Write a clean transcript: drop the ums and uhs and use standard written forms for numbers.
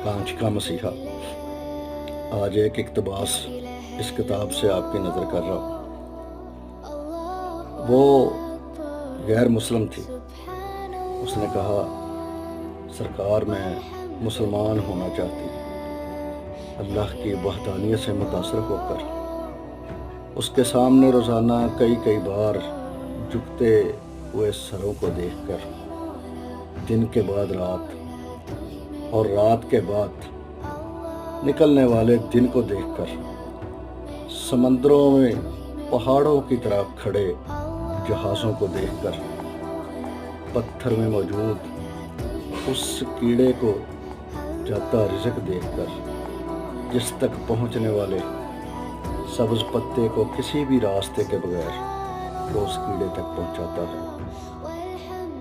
کانچ کا مسیحا، آج ایک اقتباس اس کتاب سے آپ کی نظر کر رہا ہوں۔ وہ غیر مسلم تھی۔ اس نے کہا، سرکار میں مسلمان ہونا چاہتی، اللہ کی وحدانیت سے متاثر ہو کر اس کے سامنے روزانہ کئی بار جھکتے ہوئے سروں کو دیکھ کر، دن کے بعد رات اور رات کے بعد نکلنے والے دن کو دیکھ کر، سمندروں میں پہاڑوں کی طرح کھڑے جہازوں کو دیکھ کر، پتھر میں موجود اس کیڑے کو جاتا رزق دیکھ کر، جس تک پہنچنے والے سبز پتے کو کسی بھی راستے کے بغیر وہ اس کیڑے تک پہنچاتا ہے۔